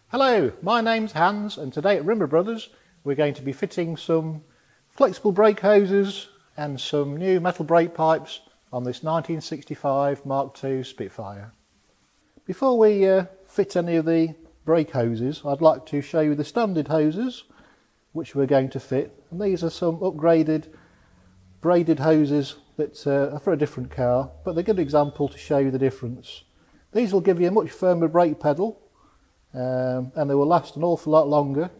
Hello, my name's Hans and today at Rimmer Brothers we're going to be fitting some flexible brake hoses and some new metal brake pipes on this 1965 Mk2 Spitfire. Before we fit any of the brake hoses, I'd like to show you the standard hoses which we're going to fit, and these are some upgraded braided hoses that are for a different car, but they're a good example to show you the difference. These will give you a much firmer brake pedal and they will last an awful lot longer,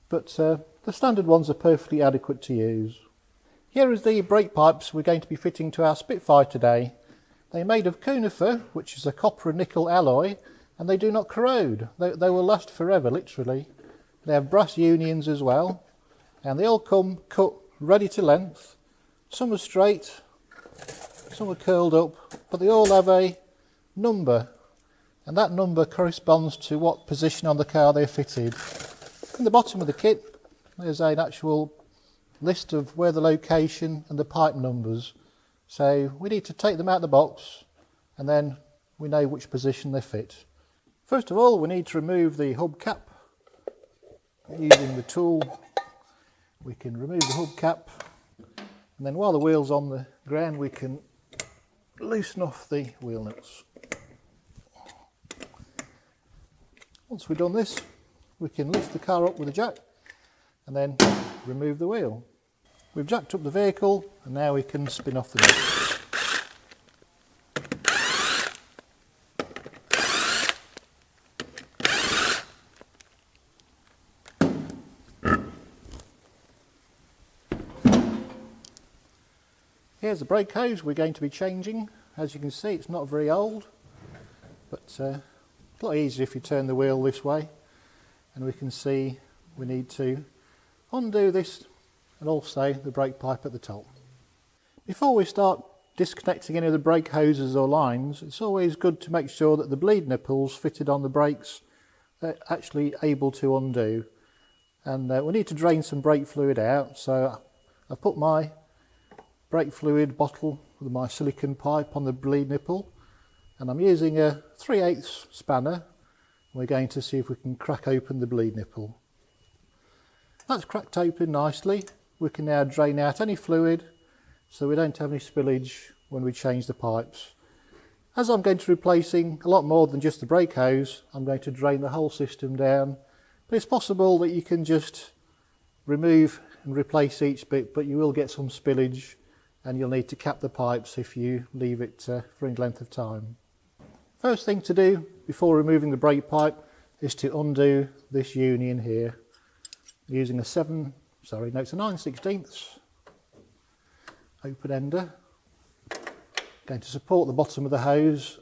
but the standard ones are perfectly adequate to use. Here is the brake pipes we're going to be fitting to our Spitfire today. They're made of conifer, which is a copper and nickel alloy, and they do not corrode. They will last forever, literally. They have brass unions as well, and they all come cut ready to length. Some are straight, some are curled up, but they all have a number, and that number corresponds to what position on the car they're fitted. In the bottom of the kit there's an actual list of where the location and the pipe numbers, so we need to take them out of the box and then we know which position they fit. First of all, we need to remove the hubcap. Using the tool we can remove the hubcap, and then while the wheel's on the ground we can loosen off the wheel nuts. Once we've done this, we can lift the car up with a jack and then remove the wheel. We've jacked up the vehicle and now we can spin off the nuts. Here's the brake hose we're going to be changing. As you can see, it's not very old, but it's a lot easier if you turn the wheel this way, and we can see we need to undo this and also the brake pipe at the top. Before we start disconnecting any of the brake hoses or lines, it's always good to make sure that the bleed nipples fitted on the brakes are actually able to undo, and we need to drain some brake fluid out. So I've put my brake fluid bottle with my silicone pipe on the bleed nipple, and I'm using a 3/8 spanner. We're going to see if we can crack open the bleed nipple. That's cracked open nicely. We can now drain out any fluid so we don't have any spillage when we change the pipes. As I'm going to be replacing a lot more than just the brake hose, I'm going to drain the whole system down, but it's possible that you can just remove and replace each bit, but you will get some spillage and you'll need to cap the pipes if you leave it for any length of time. First thing to do before removing the brake pipe is to undo this union here using a 9/16 open ender. Going to support the bottom of the hose,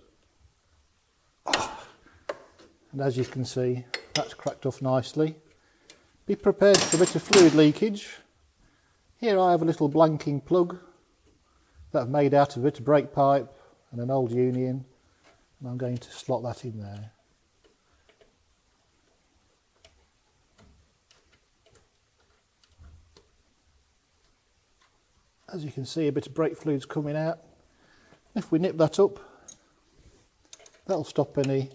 and as you can see that's cracked off nicely. Be prepared for a bit of fluid leakage. Here I have a little blanking plug that I've made out of a bit of brake pipe and an old union, and I'm going to slot that in there. As you can see, a bit of brake fluid's coming out. If we nip that up, that'll stop any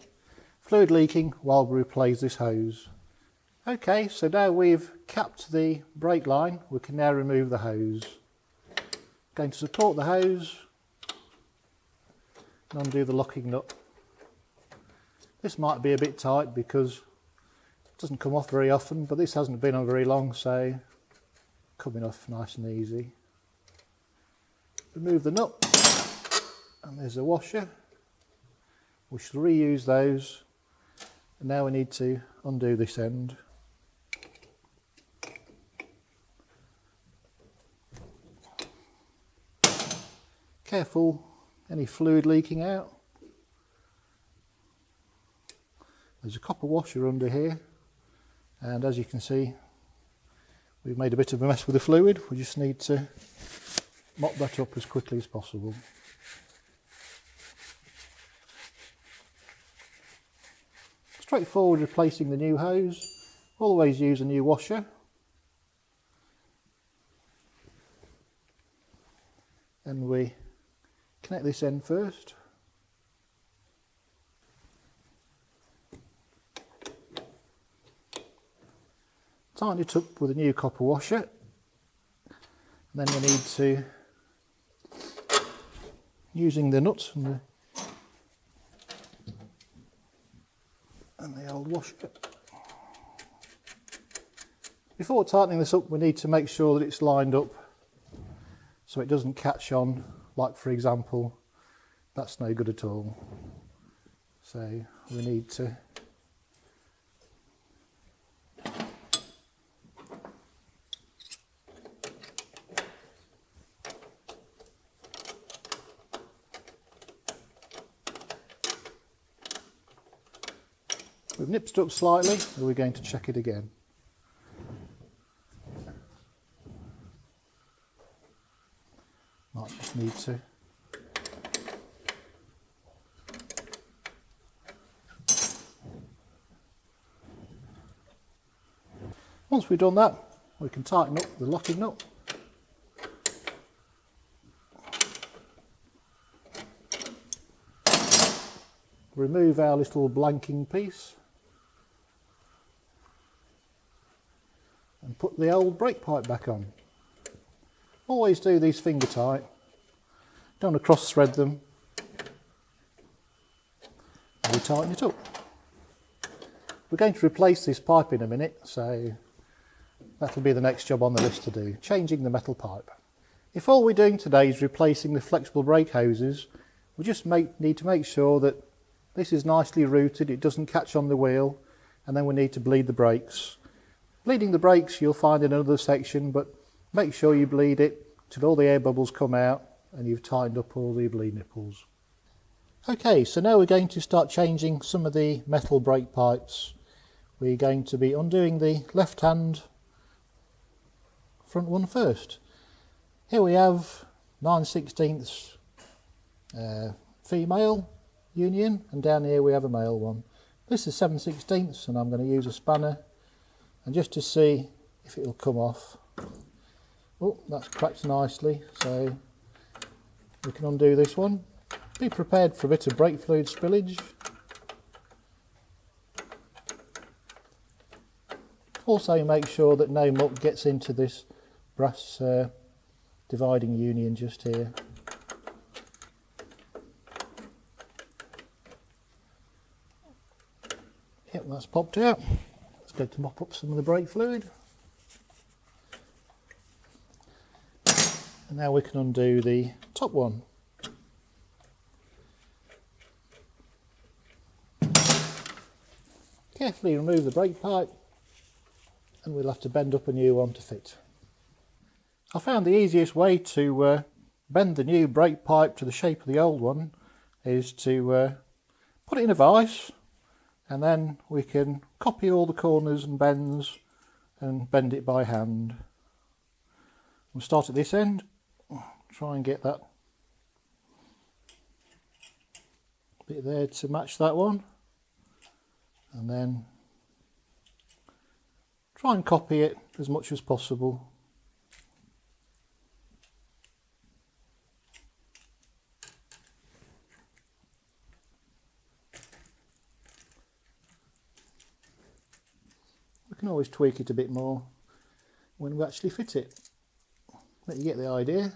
fluid leaking while we replace this hose. Okay, so now we've capped the brake line, we can now remove the hose. Going to support the hose and undo the locking nut. This might be a bit tight because it doesn't come off very often, but this hasn't been on very long, so coming off nice and easy. Remove the nut, and there's a washer. We shall reuse those, and now we need to undo this end. Careful any fluid leaking out. There's a copper washer under here, and as you can see we've made a bit of a mess with the fluid. We just need to mop that up as quickly as possible. Straightforward replacing the new hose. Always use a new washer. And we connect this end first. Tighten it up with a new copper washer. And then we need to, using the nut and the old washer. Before tightening this up, we need to make sure that it's lined up so it doesn't catch on, like for example, that's no good at all. So we need to we've nipped it up slightly, and we're going to check it again. Might just need to. Once we've done that, we can tighten up the locking nut. Remove our little blanking piece and put the old brake pipe back on. Always do these finger tight, don't want to cross thread them, and we tighten it up. We're going to replace this pipe in a minute, so that'll be the next job on the list to do, changing the metal pipe. If all we're doing today is replacing the flexible brake hoses, we just need to make sure that this is nicely routed, it doesn't catch on the wheel, and then we need to bleed the brakes. Bleeding the brakes you'll find in another section, but make sure you bleed it till all the air bubbles come out and you've tightened up all the bleed nipples. Okay, so now we're going to start changing some of the metal brake pipes. We're going to be undoing the left hand front one first. Here we have 9/16 female union, and down here we have a male one. This is 7/16, and I'm going to use a spanner, and just to see if it will come off. Oh, that's cracked nicely, so we can undo this one. Be prepared for a bit of brake fluid spillage. Also make sure that no muck gets into this brass dividing union just here. Yep, that's popped out. Let's go to mop up some of the brake fluid. And now we can undo the top one. Carefully remove the brake pipe, and we'll have to bend up a new one to fit. I found the easiest way to bend the new brake pipe to the shape of the old one is to put it in a vise, and then we can copy all the corners and bends and bend it by hand. We'll start at this end, try and get that bit there to match that one, and then try and copy it as much as possible. We can always tweak it a bit more when we actually fit it, but you get the idea.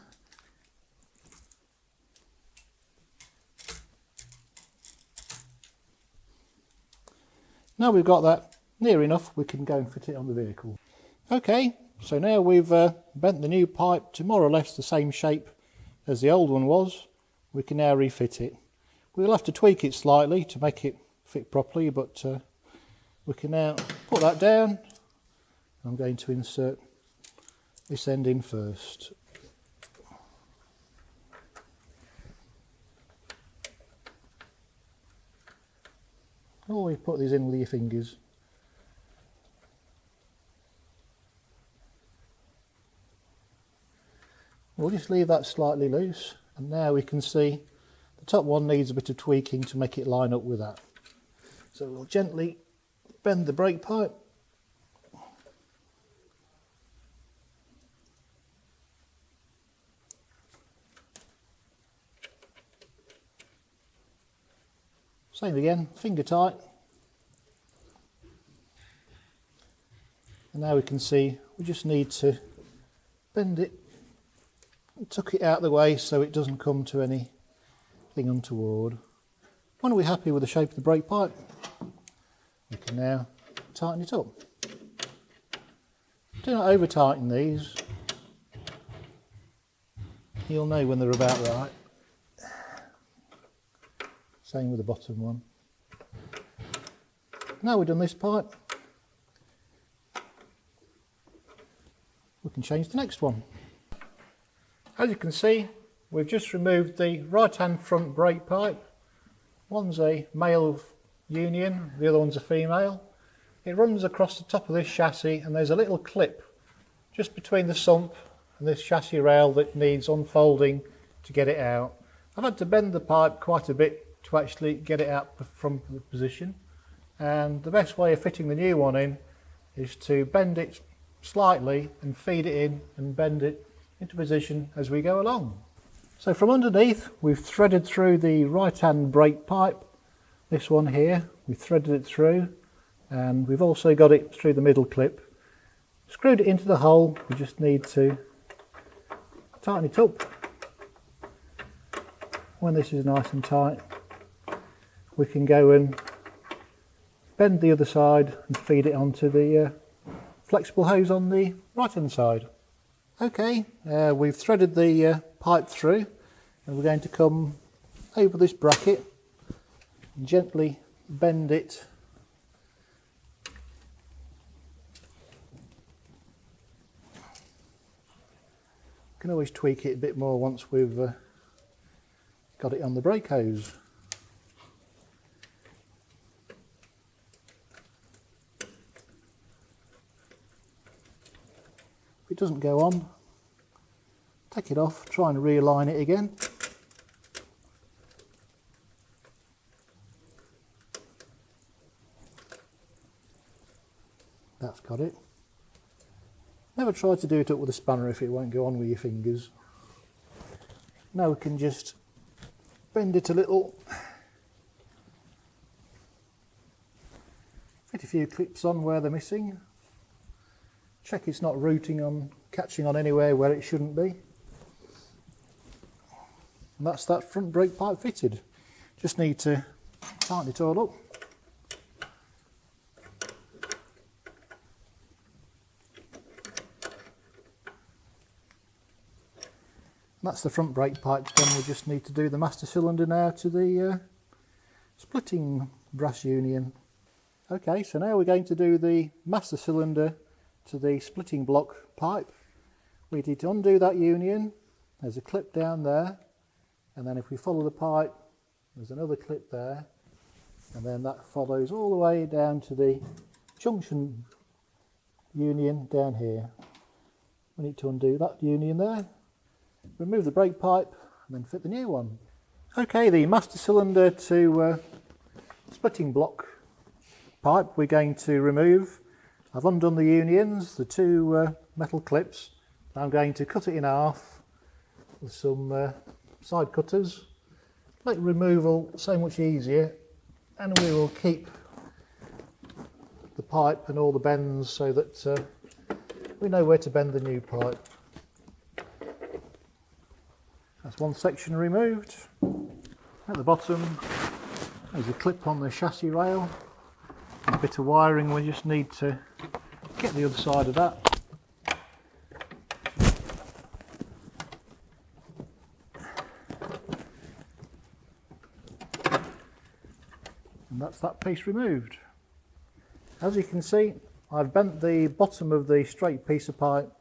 Now we've got that near enough, we can go and fit it on the vehicle. Okay, so now we've bent the new pipe to more or less the same shape as the old one was, we can now refit it. We'll have to tweak it slightly to make it fit properly, but we can now put that down. I'm going to insert this end in first. Always put these in with your fingers. We'll just leave that slightly loose, and now we can see the top one needs a bit of tweaking to make it line up with that. So we'll gently bend the brake pipe. Same again, finger tight. And now we can see we just need to bend it and tuck it out of the way so it doesn't come to anything untoward. When we're happy with the shape of the brake pipe, we can now tighten it up. Do not over tighten these. You'll know when they're about right. Same with the bottom one. Now we've done this pipe, we can change the next one. As you can see, we've just removed the right hand front brake pipe. One's a male union, the other one's a female. It runs across the top of this chassis and there's a little clip just between the sump and this chassis rail that needs unfolding to get it out. I've had to bend the pipe quite a bit to actually get it out from the position, and the best way of fitting the new one in is to bend it slightly and feed it in and bend it into position as we go along. So from underneath we've threaded through the right hand brake pipe, this one here, we've threaded it through, and we've also got it through the middle clip. Screwed it into the hole, we just need to tighten it up. When this is nice and tight, we can go and bend the other side and feed it onto the flexible hose on the right hand side. Okay, we've threaded the pipe through, and we're going to come over this bracket and gently bend it can always tweak it a bit more once we've got it on the brake hose. If it doesn't go on, take it off, try and realign it again. That's got it. Never try to do it up with a spanner if it won't go on with your fingers. Now we can just bend it a little, fit a few clips on where they're missing, check it's not catching on anywhere where it shouldn't be. And that's that front brake pipe fitted. Just need to tighten it all up. That's the front brake pipes done. We just need to do the master cylinder now to the splitting brass union. Okay, so now we're going to do the master cylinder to the splitting block pipe. We need to undo that union. There's a clip down there, and then if we follow the pipe, there's another clip there, and then that follows all the way down to the junction union down here. We need to undo that union there, remove the brake pipe, and then fit the new one. Okay, the master cylinder to splitting block pipe we're going to remove. I've undone the unions, the two metal clips. I'm going to cut it in half with some side cutters. Make removal so much easier, and we will keep the pipe and all the bends so that we know where to bend the new pipe. That's one section removed. At the bottom there's a clip on the chassis rail, a bit of wiring. We just need to get the other side of that. And that's that piece removed. As you can see, I've bent the bottom of the straight piece of pipe,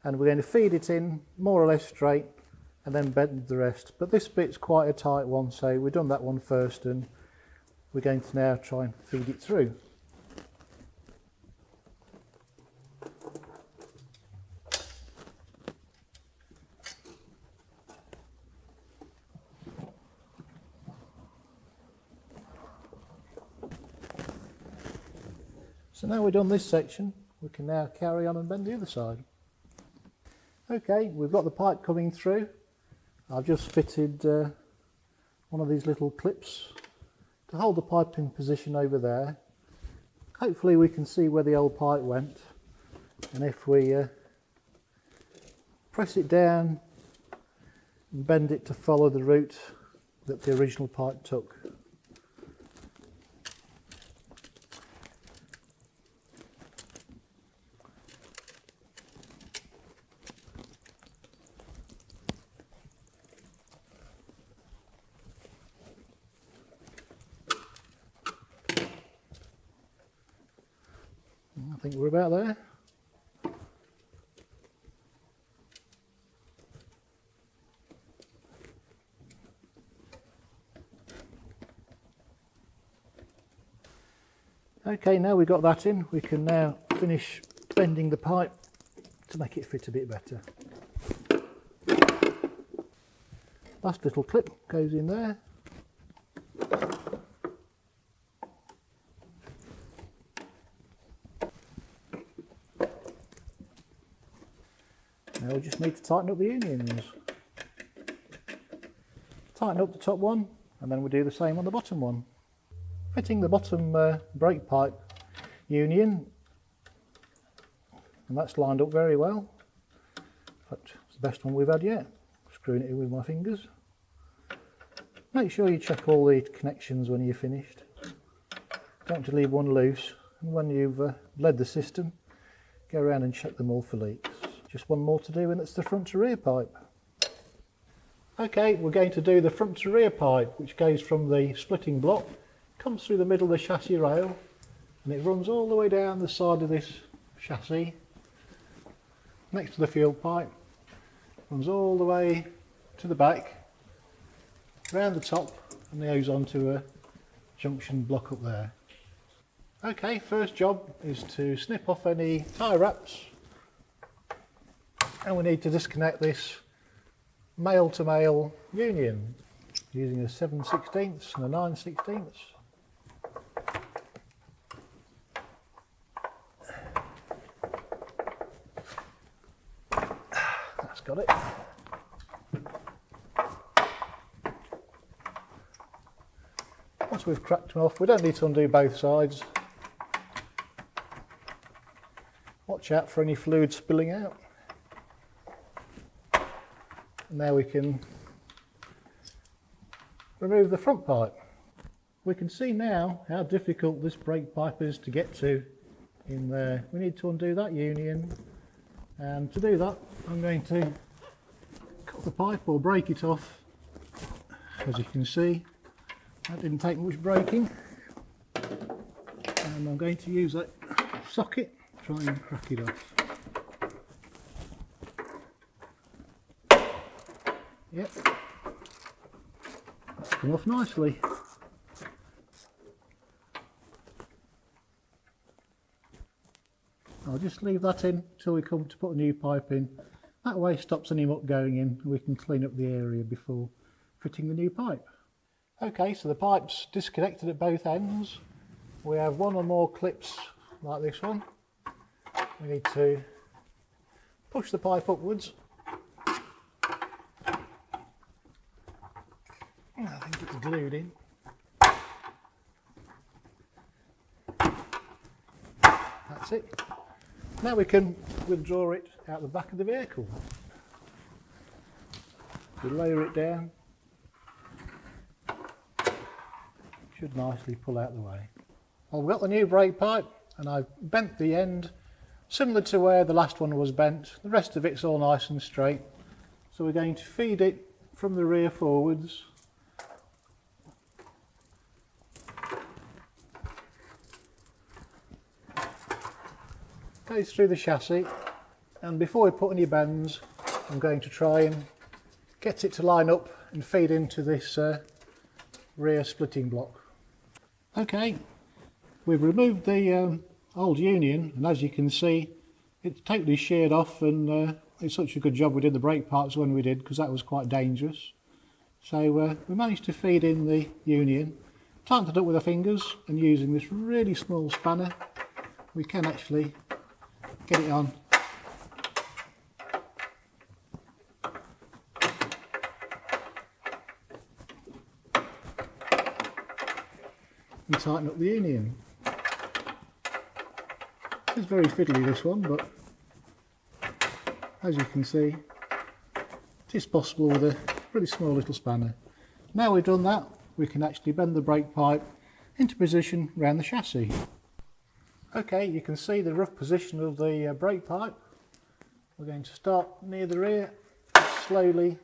and we're going to feed it in more or less straight and then bend the rest. But this bit's quite a tight one, so we've done that one first, and we're going to now try and feed it through. So now we've done this section, we can now carry on and bend the other side. Okay, we've got the pipe coming through. I've just fitted one of these little clips to hold the pipe in position over there. Hopefully we can see where the old pipe went. And if we press it down and bend it to follow the route that the original pipe took. I think we're about there. Okay, now we've got that in, we can now finish bending the pipe to make it fit a bit better. Last little clip goes in there. Now we just need to tighten up the unions. Tighten up the top one and then we'll do the same on the bottom one. Fitting the bottom brake pipe union, and that's lined up very well. In fact, it's the best one we've had yet. Screwing it in with my fingers. Make sure you check all the connections when you're finished. Don't want to leave one loose, and when you've bled the system, go around and check them all for leaks. Just one more to do, and it's the front to rear pipe. Okay, we're going to do the front to rear pipe, which goes from the splitting block, comes through the middle of the chassis rail, and it runs all the way down the side of this chassis next to the fuel pipe, runs all the way to the back, round the top, and goes onto a junction block up there. Okay, first job is to snip off any tyre wraps, and we need to disconnect this male to male union using a 7/16 and a 9/16. That's got it. Once we've cracked them off, we don't need to undo both sides. Watch out for any fluid spilling out. And now we can remove the front pipe. We can see now how difficult this brake pipe is to get to in there. We need to undo that union, and to do that I'm going to cut the pipe or break it off. As you can see, that didn't take much breaking, and I'm going to use that socket to try and crack it off. Yep, that's come off nicely. I'll just leave that in until we come to put a new pipe in. That way stops any muck going in, and we can clean up the area before fitting the new pipe. Okay, so the pipe's disconnected at both ends. We have one or more clips like this one. We need to push the pipe upwards. I think it's glued in. That's it. Now we can withdraw it out the back of the vehicle. We lower it down. Should nicely pull out the way. Well, we've got the new brake pipe, and I've bent the end similar to where the last one was bent. The rest of it's all nice and straight. So we're going to feed it from the rear forwards. Goes through the chassis, and before we put any bends, I'm going to try and get it to line up and feed into this rear splitting block. Okay, we've removed the old union, and as you can see, it's totally sheared off, and it's such a good job we did the brake parts when we did, because that was quite dangerous. So we managed to feed in the union, tightened it up with our fingers, and using this really small spanner we can actually get it on. And tighten up the union. It's very fiddly, this one, but as you can see, it is possible with a really small little spanner. Now we've done that, we can actually bend the brake pipe into position around the chassis. Okay, you can see the rough position of the brake pipe. We're going to start near the rear, slowly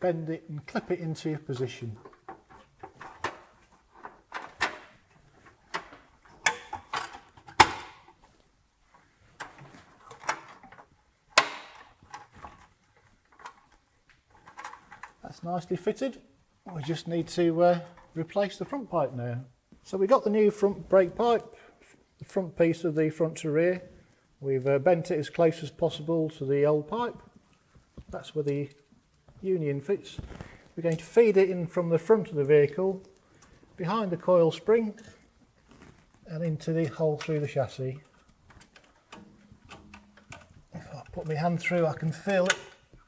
bend it and clip it into position. That's nicely fitted. We just need to replace the front pipe now. So we got the new front brake pipe, the front piece of the front to rear. We've bent it as close as possible to the old pipe. That's where the union fits. We're going to feed it in from the front of the vehicle, behind the coil spring, and into the hole through the chassis. If I put my hand through, I can feel it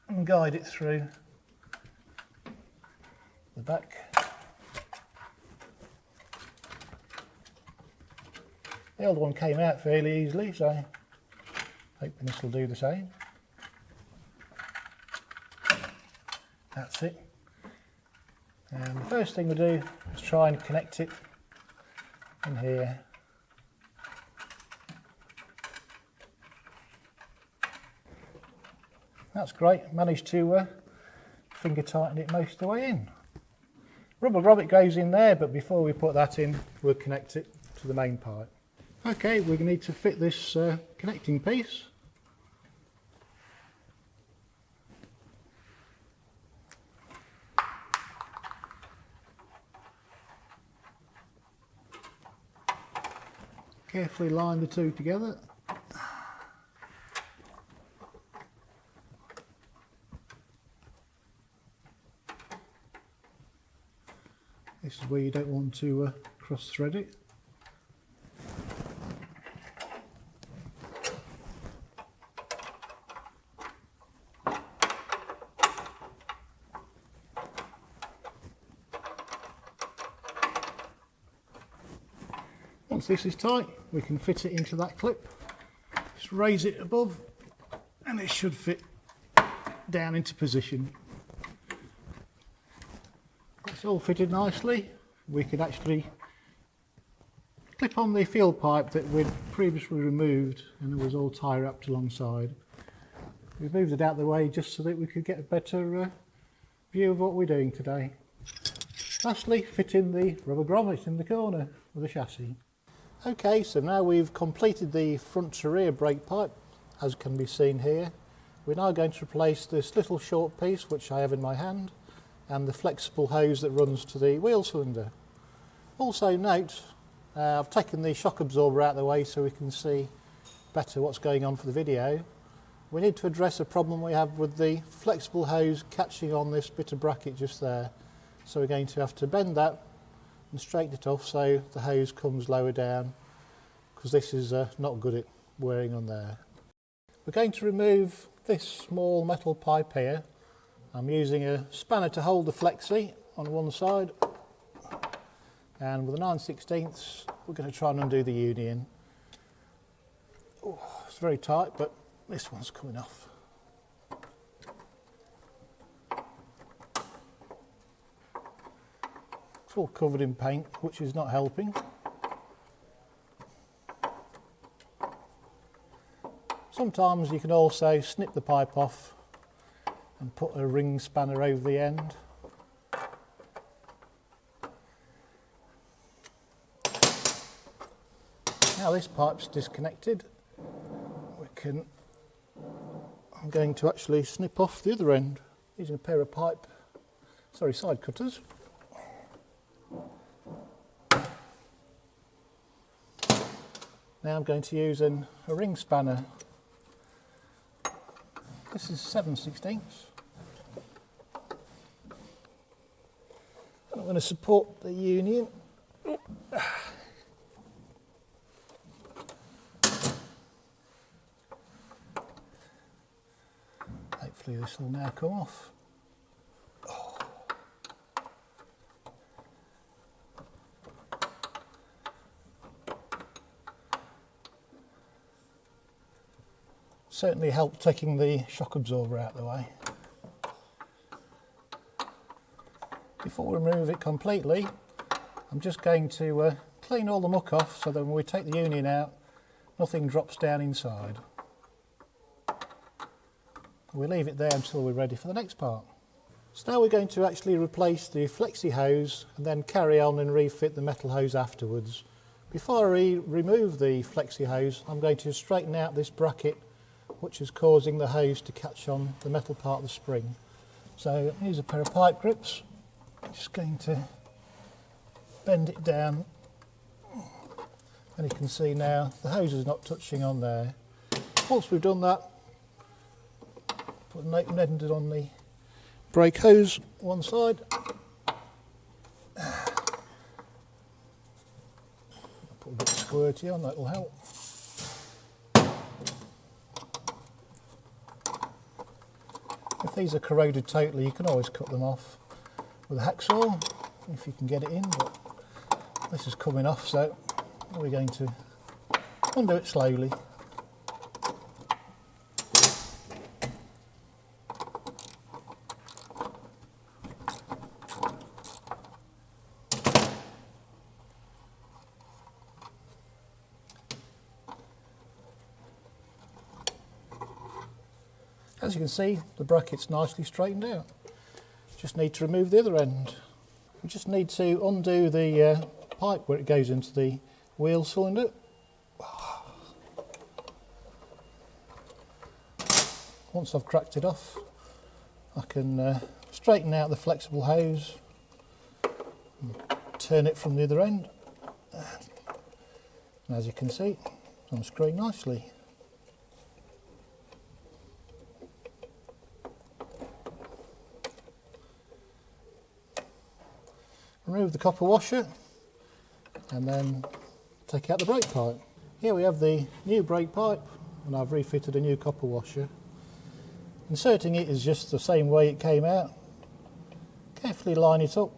and guide it through the back. The old one came out fairly easily, so hoping this will do the same. That's it. And the first thing we do is try and connect it in here. That's great, managed to finger tighten it most of the way in. Rubber grommet goes in there, but before we put that in, we'll connect it to the main pipe. Okay, we're going to need to fit this connecting piece. Carefully line the two together. This is where you don't want to cross thread it. Once this is tight, we can fit it into that clip. Just raise it above and it should fit down into position. It's all fitted nicely. We can actually clip on the fuel pipe that we'd previously removed, and it was all tie wrapped alongside. We've moved it out of the way just so that we could get a better view of what we're doing today. Lastly, fit in the rubber grommet in the corner of the chassis. Okay, so now we've completed the front to rear brake pipe, as can be seen here. We're now going to replace this little short piece, which I have in my hand, and the flexible hose that runs to the wheel cylinder. Also note, I've taken the shock absorber out of the way so we can see better what's going on for the video. We need to address a problem we have with the flexible hose catching on this bit of bracket just there. So we're going to have to bend that and straighten it off so the hose comes lower down, because this is not good at wearing on there. We're going to remove this small metal pipe here. I'm using a spanner to hold the flexi on one side, and with a 9/16 we're going to try and undo the union. Oh, it's very tight, but this one's coming off. It's all covered in paint, which is not helping. Sometimes you can also snip the pipe off and put a ring spanner over the end. Now this pipe's disconnected, I'm going to actually snip off the other end using a pair of side cutters. Now I'm going to use a ring spanner. This is 7/16. I'm going to support the union. Hopefully this will now come off. Certainly helped taking the shock absorber out of the way. Before we remove it completely, I'm just going to clean all the muck off so that when we take the union out, nothing drops down inside. We'll leave it there until we're ready for the next part. So now we're going to actually replace the flexi hose and then carry on and refit the metal hose afterwards. Before I remove the flexi hose, I'm going to straighten out this bracket which is causing the hose to catch on the metal part of the spring. So here's a pair of pipe grips. I'm just going to bend it down, and you can see now the hose is not touching on there. Once we've done that, put an open ended on the brake hose one side. Put a bit of squirty on, that will help. If these are corroded totally, you can always cut them off with a hacksaw if you can get it in, but this is coming off, so we're going to undo it slowly. As you can see, the bracket's nicely straightened out. Just need to remove the other end. We just need to undo the pipe where it goes into the wheel cylinder. Once I've cracked it off, I can straighten out the flexible hose, and turn it from the other end. And as you can see, it's unscrewing nicely. Remove the copper washer and then take out the brake pipe. Here we have the new brake pipe, and I've refitted a new copper washer. Inserting it is just the same way it came out. Carefully line it up.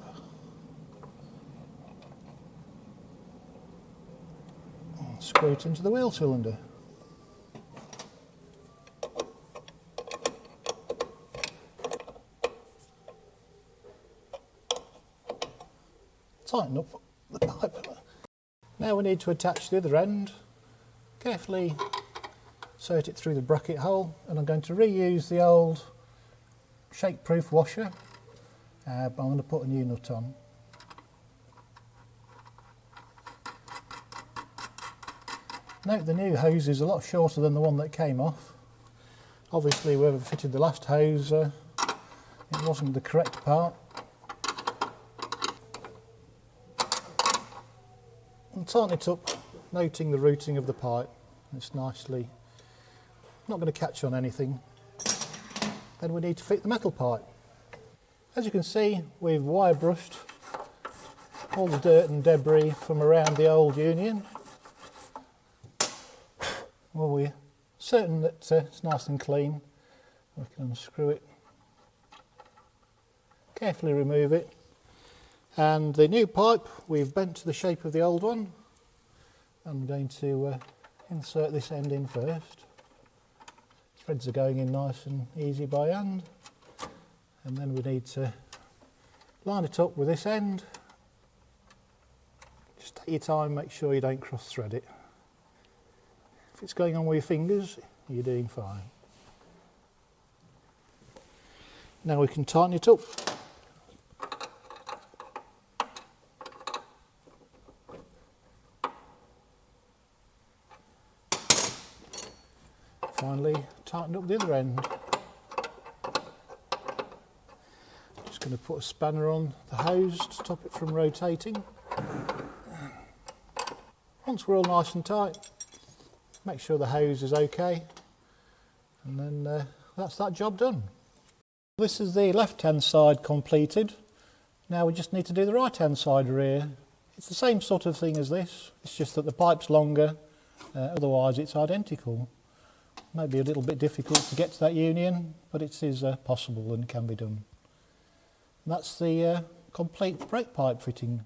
And screw it into the wheel cylinder. Tighten up the pipe. Now we need to attach the other end. Carefully insert it through the bracket hole, and I'm going to reuse the old shake-proof washer, but I'm going to put a new nut on. Note the new hose is a lot shorter than the one that came off. Obviously whoever fitted the last hose, it wasn't the correct part. And tighten it up, noting the routing of the pipe. It's nicely, not going to catch on anything. Then we need to fit the metal pipe. As you can see, we've wire brushed all the dirt and debris from around the old union. Well, we're certain that it's nice and clean. We can unscrew it, carefully remove it. And the new pipe we've bent to the shape of the old one. I'm going to insert this end in first. Threads are going in nice and easy by hand. And then we need to line it up with this end. Just take your time, make sure you don't cross thread it. If it's going on with your fingers, you're doing fine. Now we can tighten it up. Finally, tighten up the other end. Just going to put a spanner on the hose to stop it from rotating. Once we're all nice and tight, make sure the hose is okay, and then that's that job done. This is the left hand side completed. Now we just need to do the right hand side rear. It's the same sort of thing as this, it's just that the pipe's longer, otherwise it's identical. Maybe a little bit difficult to get to that union, but it is possible and can be done. And that's the complete brake pipe fitting.